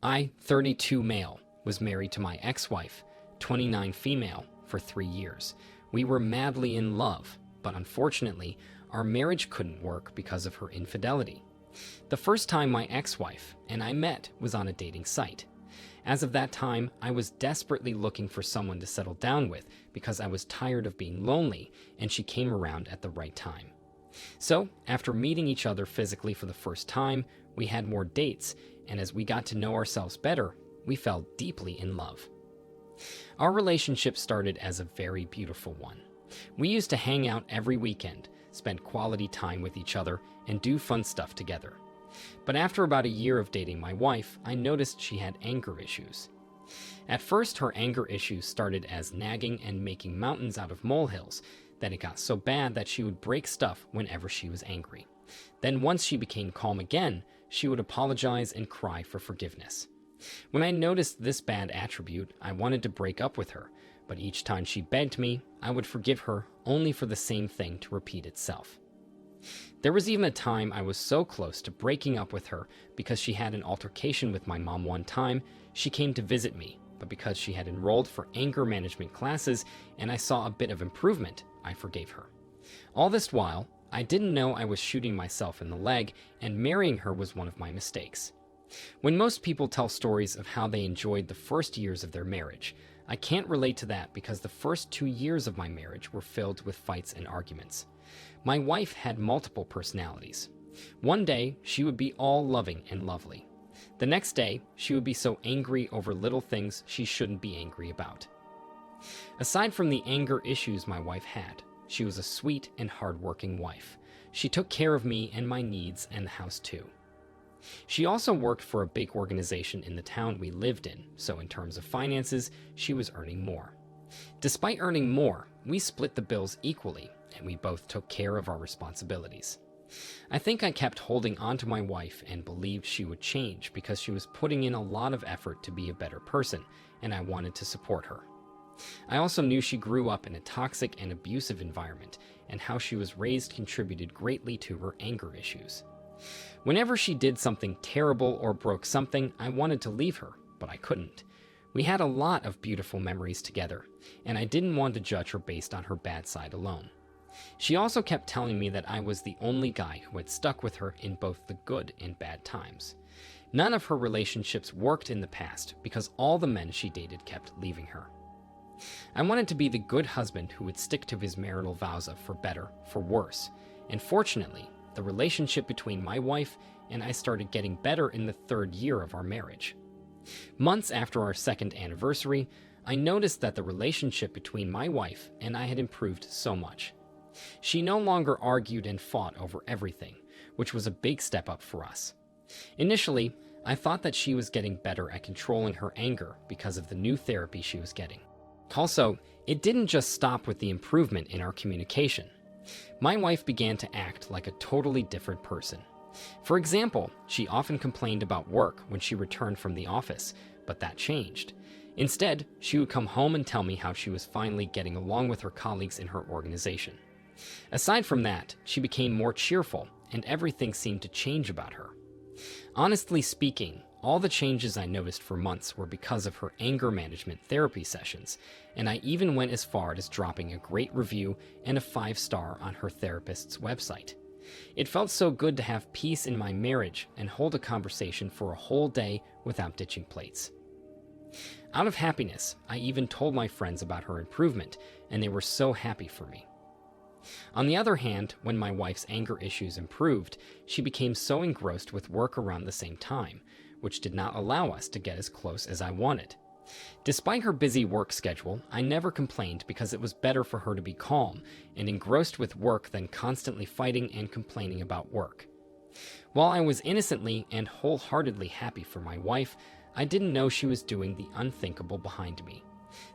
I, 32 male, was married to my ex-wife, 29 female, for 3 years. We were madly in love, but unfortunately, our marriage couldn't work because of her infidelity. The first time my ex-wife and I met was on a dating site. As of that time, I was desperately looking for someone to settle down with because I was tired of being lonely, and she came around at the right time. So, after meeting each other physically for the first time, we had more dates, and as we got to know ourselves better, we fell deeply in love. Our relationship started as a very beautiful one. We used to hang out every weekend, spend quality time with each other, and do fun stuff together. But after about a year of dating my wife, I noticed she had anger issues. At first, her anger issues started as nagging and making mountains out of molehills. Then it got so bad that she would break stuff whenever she was angry. Then once she became calm again, she would apologize and cry for forgiveness. When I noticed this bad attribute, I wanted to break up with her, but each time she begged me, I would forgive her only for the same thing to repeat itself. There was even a time I was so close to breaking up with her because she had an altercation with my mom one time. She came to visit me, but because she had enrolled for anger management classes and I saw a bit of improvement, I forgave her. All this while, I didn't know I was shooting myself in the leg, and marrying her was one of my mistakes. When most people tell stories of how they enjoyed the first years of their marriage, I can't relate to that because the first 2 years of my marriage were filled with fights and arguments. My wife had multiple personalities. One day, she would be all loving and lovely. The next day, she would be so angry over little things she shouldn't be angry about. Aside from the anger issues my wife had, she was a sweet and hardworking wife. She took care of me and my needs and the house too. She also worked for a big organization in the town we lived in, so in terms of finances, she was earning more. Despite earning more, we split the bills equally, and we both took care of our responsibilities. I think I kept holding on to my wife and believed she would change because she was putting in a lot of effort to be a better person, and I wanted to support her. I also knew she grew up in a toxic and abusive environment, and how she was raised contributed greatly to her anger issues. Whenever she did something terrible or broke something, I wanted to leave her, but I couldn't. We had a lot of beautiful memories together, and I didn't want to judge her based on her bad side alone. She also kept telling me that I was the only guy who had stuck with her in both the good and bad times. None of her relationships worked in the past because all the men she dated kept leaving her. I wanted to be the good husband who would stick to his marital vows of for better, for worse, and fortunately, the relationship between my wife and I started getting better in the 3rd year of our marriage. Months after our 2nd anniversary, I noticed that the relationship between my wife and I had improved so much. She no longer argued and fought over everything, which was a big step up for us. Initially, I thought that she was getting better at controlling her anger because of the new therapy she was getting. Also, it didn't just stop with the improvement in our communication. My wife began to act like a totally different person. For example, she often complained about work when she returned from the office, but that changed. Instead, she would come home and tell me how she was finally getting along with her colleagues in her organization. Aside from that, she became more cheerful, and everything seemed to change about her. Honestly speaking, all the changes I noticed for months were because of her anger management therapy sessions, and I even went as far as dropping a great review and a 5-star on her therapist's website. It felt so good to have peace in my marriage and hold a conversation for a whole day without ditching plates. Out of happiness, I even told my friends about her improvement, and they were so happy for me. On the other hand, when my wife's anger issues improved, she became so engrossed with work around the same time, which did not allow us to get as close as I wanted. Despite her busy work schedule, I never complained because it was better for her to be calm and engrossed with work than constantly fighting and complaining about work. While I was innocently and wholeheartedly happy for my wife, I didn't know she was doing the unthinkable behind me.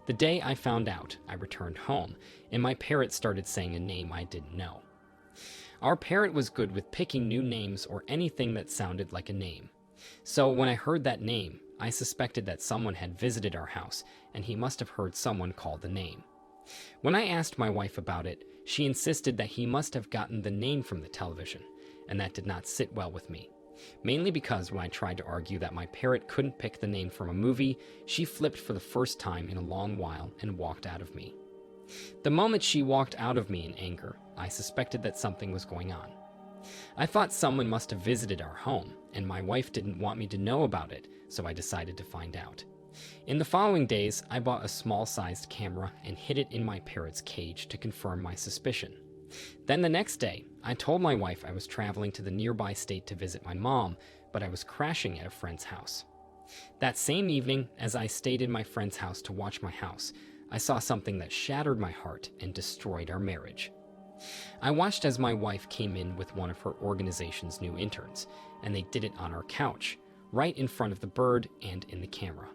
The day I found out, I returned home, and my parrot started saying a name I didn't know. Our parrot was good with picking new names or anything that sounded like a name. So when I heard that name, I suspected that someone had visited our house, and he must have heard someone call the name. When I asked my wife about it, she insisted that he must have gotten the name from the television, and that did not sit well with me. Mainly because when I tried to argue that my parrot couldn't pick the name from a movie, she flipped for the first time in a long while and walked out of me. The moment she walked out of me in anger, I suspected that something was going on. I thought someone must have visited our home, and my wife didn't want me to know about it, so I decided to find out. In the following days, I bought a small-sized camera and hid it in my parrot's cage to confirm my suspicion. Then the next day, I told my wife I was traveling to the nearby state to visit my mom, but I was crashing at a friend's house. That same evening, as I stayed in my friend's house to watch my house, I saw something that shattered my heart and destroyed our marriage. I watched as my wife came in with one of her organization's new interns, and they did it on our couch, right in front of the bird and in the camera.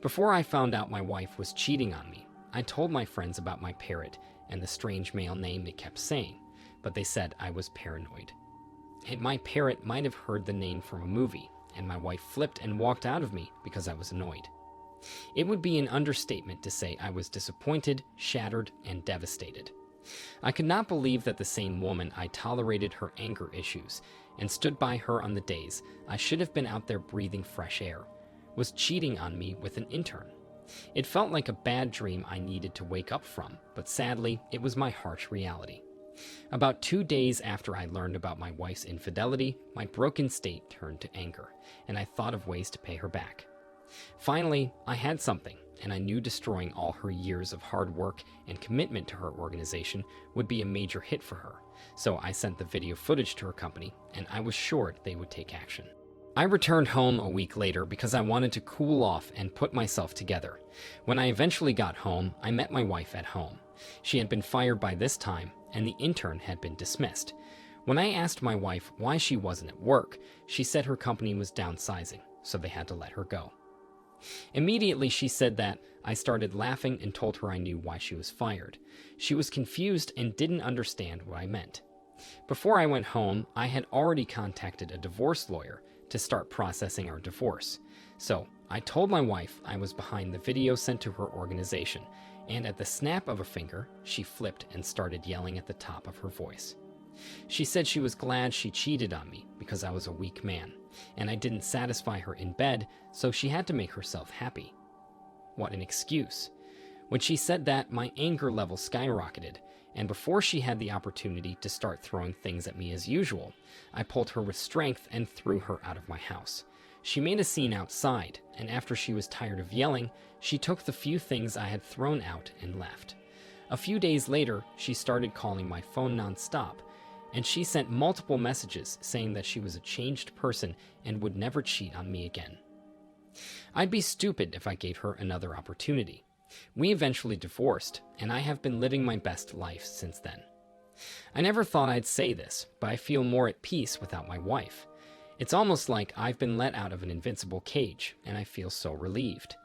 Before I found out my wife was cheating on me, I told my friends about my parrot and the strange male name it kept saying, but they said I was paranoid. My parrot might have heard the name from a movie, and my wife flipped and walked out of me because I was annoyed. It would be an understatement to say I was disappointed, shattered, and devastated. I could not believe that the same woman I tolerated her anger issues and stood by her on the days I should have been out there breathing fresh air, was cheating on me with an intern. It felt like a bad dream I needed to wake up from, but sadly, it was my harsh reality. About 2 days after I learned about my wife's infidelity, my broken state turned to anger, and I thought of ways to pay her back. Finally, I had something, and I knew destroying all her years of hard work and commitment to her organization would be a major hit for her, so I sent the video footage to her company, and I was sure they would take action. I returned home a week later because I wanted to cool off and put myself together. When I eventually got home, I met my wife at home. She had been fired by this time, and the intern had been dismissed. When I asked my wife why she wasn't at work, she said her company was downsizing, so they had to let her go. Immediately, she said that. I started laughing and told her I knew why she was fired. She was confused and didn't understand what I meant. Before I went home, I had already contacted a divorce lawyer to start processing our divorce. So I told my wife I was behind the video sent to her organization, and at the snap of a finger, she flipped and started yelling at the top of her voice. She said she was glad she cheated on me because I was a weak man, and I didn't satisfy her in bed, so she had to make herself happy. What an excuse. When she said that, my anger level skyrocketed, and before she had the opportunity to start throwing things at me as usual, I pulled her with strength and threw her out of my house. She made a scene outside, and after she was tired of yelling, she took the few things I had thrown out and left. A few days later, she started calling my phone nonstop, and she sent multiple messages saying that she was a changed person and would never cheat on me again. I'd be stupid if I gave her another opportunity. We eventually divorced, and I have been living my best life since then. I never thought I'd say this, but I feel more at peace without my wife. It's almost like I've been let out of an invincible cage, and I feel so relieved.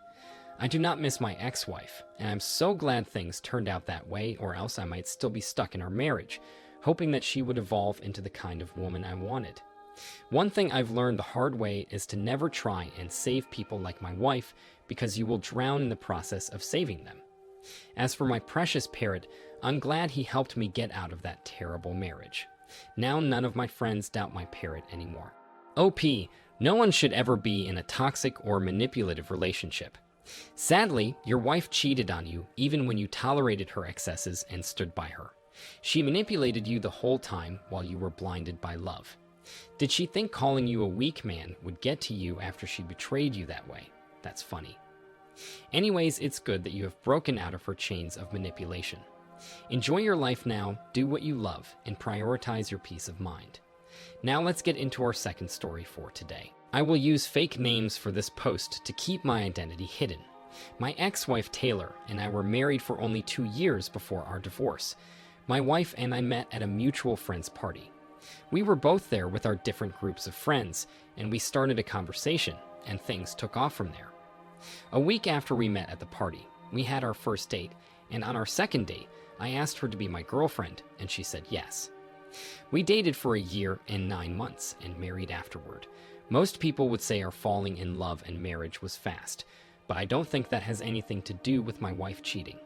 I do not miss my ex-wife, and I'm so glad things turned out that way, or else I might still be stuck in our marriage, hoping that she would evolve into the kind of woman I wanted. One thing I've learned the hard way is to never try and save people like my wife, because you will drown in the process of saving them. As for my precious parrot, I'm glad he helped me get out of that terrible marriage. Now none of my friends doubt my parrot anymore. OP, no one should ever be in a toxic or manipulative relationship. Sadly, your wife cheated on you even when you tolerated her excesses and stood by her. She manipulated you the whole time while you were blinded by love. Did she think calling you a weak man would get to you after she betrayed you that way? That's funny. Anyways, it's good that you have broken out of her chains of manipulation. Enjoy your life now, do what you love, and prioritize your peace of mind. Now let's get into our second story for today. I will use fake names for this post to keep my identity hidden. My ex-wife Taylor and I were married for only 2 years before our divorce. My wife and I met at a mutual friend's party. We were both there with our different groups of friends, and we started a conversation, and things took off from there. A week after we met at the party, we had our first date, and on our second date, I asked her to be my girlfriend, and she said yes. We dated for a year and 9 months, and married afterward. Most people would say our falling in love and marriage was fast, but I don't think that has anything to do with my wife cheating.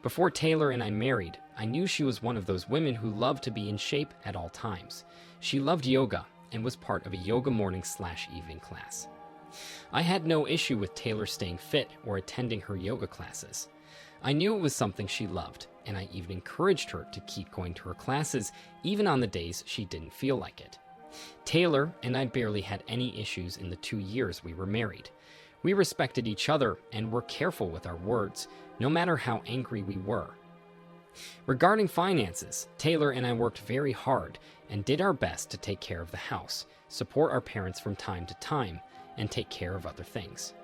Before Taylor and I married, I knew she was one of those women who loved to be in shape at all times. She loved yoga, and was part of a yoga morning/evening class. I had no issue with Taylor staying fit or attending her yoga classes. I knew it was something she loved, and I even encouraged her to keep going to her classes even on the days she didn't feel like it. Taylor and I barely had any issues in the 2 years we were married. We respected each other and were careful with our words, no matter how angry we were. Regarding finances, Taylor and I worked very hard and did our best to take care of the house, support our parents from time to time, and take care of other things.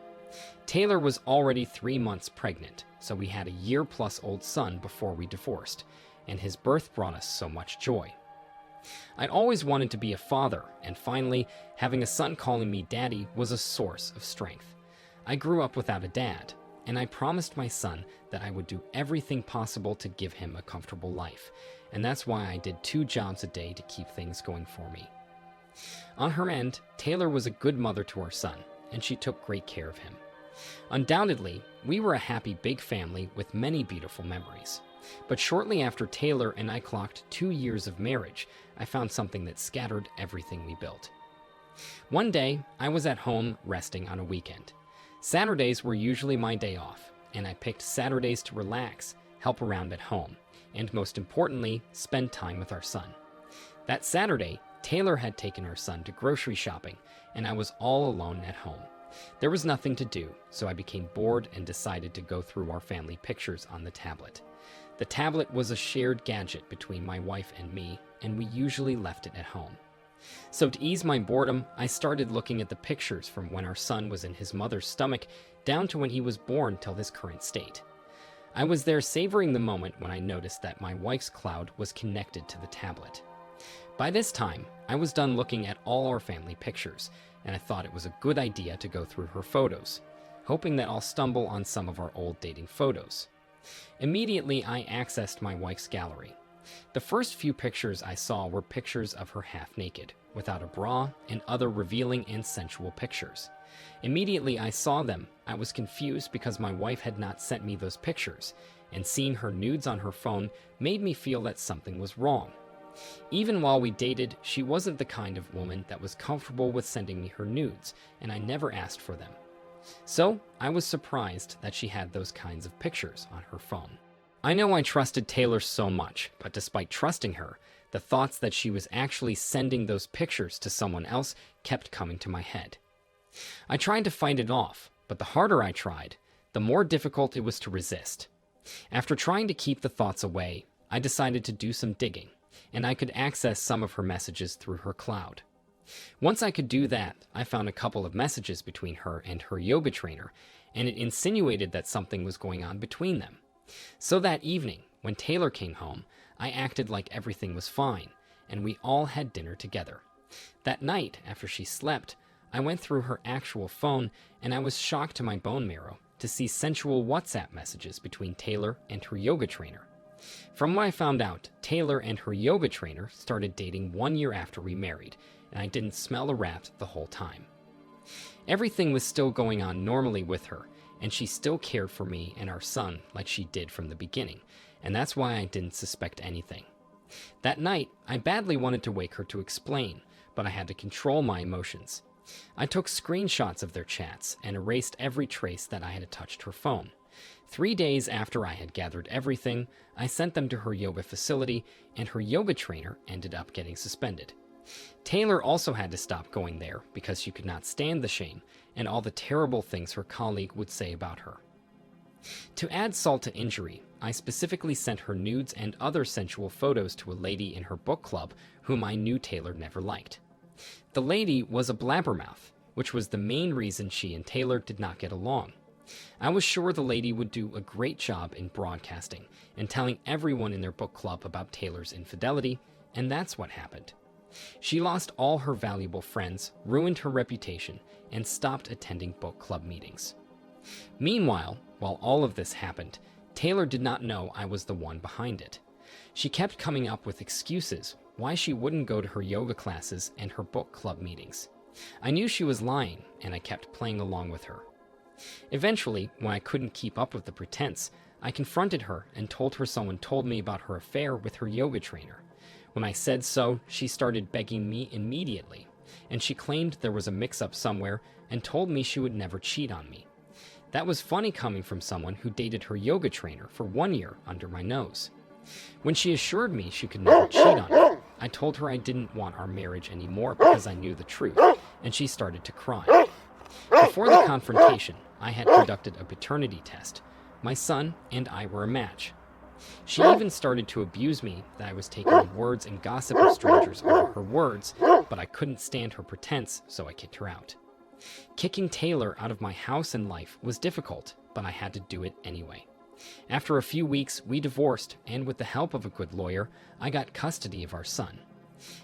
Taylor was already 3 months pregnant, so we had a year-plus-old son before we divorced, and his birth brought us so much joy. I'd always wanted to be a father, and finally, having a son calling me daddy was a source of strength. I grew up without a dad, and I promised my son that I would do everything possible to give him a comfortable life, and that's why I did 2 jobs a day to keep things going for me. On her end, Taylor was a good mother to our son, and she took great care of him. Undoubtedly, we were a happy big family with many beautiful memories. But shortly after Taylor and I clocked 2 years of marriage, I found something that scattered everything we built. One day, I was at home resting on a weekend. Saturdays were usually my day off, and I picked Saturdays to relax, help around at home, and most importantly, spend time with our son. That Saturday, Taylor had taken our son to grocery shopping, and I was all alone at home. There was nothing to do, so I became bored and decided to go through our family pictures on the tablet. The tablet was a shared gadget between my wife and me, and we usually left it at home. So to ease my boredom, I started looking at the pictures from when our son was in his mother's stomach down to when he was born till his current state. I was there savoring the moment when I noticed that my wife's cloud was connected to the tablet. By this time, I was done looking at all our family pictures, and I thought it was a good idea to go through her photos, hoping that I'll stumble on some of our old dating photos. Immediately, I accessed my wife's gallery. The first few pictures I saw were pictures of her half-naked, without a bra, and other revealing and sensual pictures. Immediately I saw them, I was confused because my wife had not sent me those pictures, and seeing her nudes on her phone made me feel that something was wrong. Even while we dated, she wasn't the kind of woman that was comfortable with sending me her nudes, and I never asked for them. So, I was surprised that she had those kinds of pictures on her phone. I know I trusted Taylor so much, but despite trusting her, the thoughts that she was actually sending those pictures to someone else kept coming to my head. I tried to fight it off, but the harder I tried, the more difficult it was to resist. After trying to keep the thoughts away, I decided to do some digging, and I could access some of her messages through her cloud. Once I could do that, I found a couple of messages between her and her yoga trainer, and it insinuated that something was going on between them. So that evening, when Taylor came home, I acted like everything was fine, and we all had dinner together. That night, after she slept, I went through her actual phone, and I was shocked to my bone marrow to see sensual WhatsApp messages between Taylor and her yoga trainer. From what I found out, Taylor and her yoga trainer started dating 1 year after we married, and I didn't smell a rat the whole time. Everything was still going on normally with her, and she still cared for me and our son like she did from the beginning, and that's why I didn't suspect anything. That night, I badly wanted to wake her to explain, but I had to control my emotions. I took screenshots of their chats and erased every trace that I had touched her phone. 3 days after I had gathered everything, I sent them to her yoga facility, and her yoga trainer ended up getting suspended. Taylor also had to stop going there because she could not stand the shame and all the terrible things her colleague would say about her. To add salt to injury, I specifically sent her nudes and other sensual photos to a lady in her book club whom I knew Taylor never liked. The lady was a blabbermouth, which was the main reason she and Taylor did not get along. I was sure the lady would do a great job in broadcasting and telling everyone in their book club about Taylor's infidelity, and that's what happened. She lost all her valuable friends, ruined her reputation, and stopped attending book club meetings. Meanwhile, while all of this happened, Taylor did not know I was the one behind it. She kept coming up with excuses why she wouldn't go to her yoga classes and her book club meetings. I knew she was lying, and I kept playing along with her. Eventually, when I couldn't keep up with the pretense, I confronted her and told her someone told me about her affair with her yoga trainer. When I said so, she started begging me immediately, and she claimed there was a mix-up somewhere and told me she would never cheat on me. That was funny coming from someone who dated her yoga trainer for 1 year under my nose. When she assured me she could never cheat on me, I told her I didn't want our marriage anymore because I knew the truth, and she started to cry. Before the confrontation, I had conducted a paternity test. My son and I were a match. She even started to abuse me that I was taking the words and gossip of strangers over her words, but I couldn't stand her pretense, so I kicked her out. Kicking Taylor out of my house and life was difficult, but I had to do it anyway. After a few weeks, we divorced, and with the help of a good lawyer, I got custody of our son.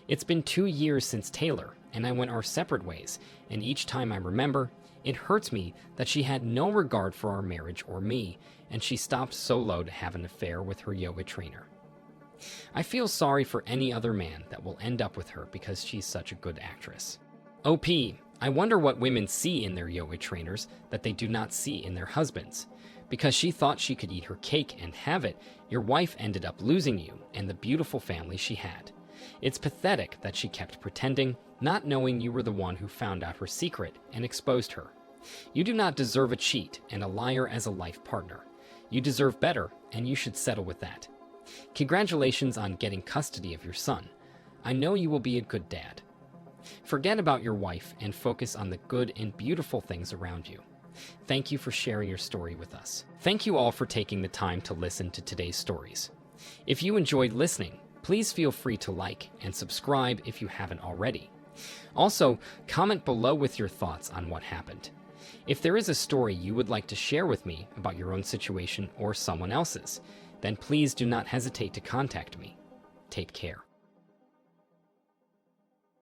It's been 2 years since Taylor, and I went our separate ways, and each time I remember, it hurts me that she had no regard for our marriage or me, and she stopped so low to have an affair with her yoga trainer. I feel sorry for any other man that will end up with her because she's such a good actress. OP, I wonder what women see in their yoga trainers that they do not see in their husbands. Because she thought she could eat her cake and have it, your wife ended up losing you and the beautiful family she had. It's pathetic that she kept pretending, not knowing you were the one who found out her secret and exposed her. You do not deserve a cheat and a liar as a life partner. You deserve better, and you should settle with that. Congratulations on getting custody of your son. I know you will be a good dad. Forget about your wife and focus on the good and beautiful things around you. Thank you for sharing your story with us. Thank you all for taking the time to listen to today's stories. If you enjoyed listening, please feel free to like and subscribe if you haven't already. Also, comment below with your thoughts on what happened. If there is a story you would like to share with me about your own situation or someone else's, then please do not hesitate to contact me. Take care.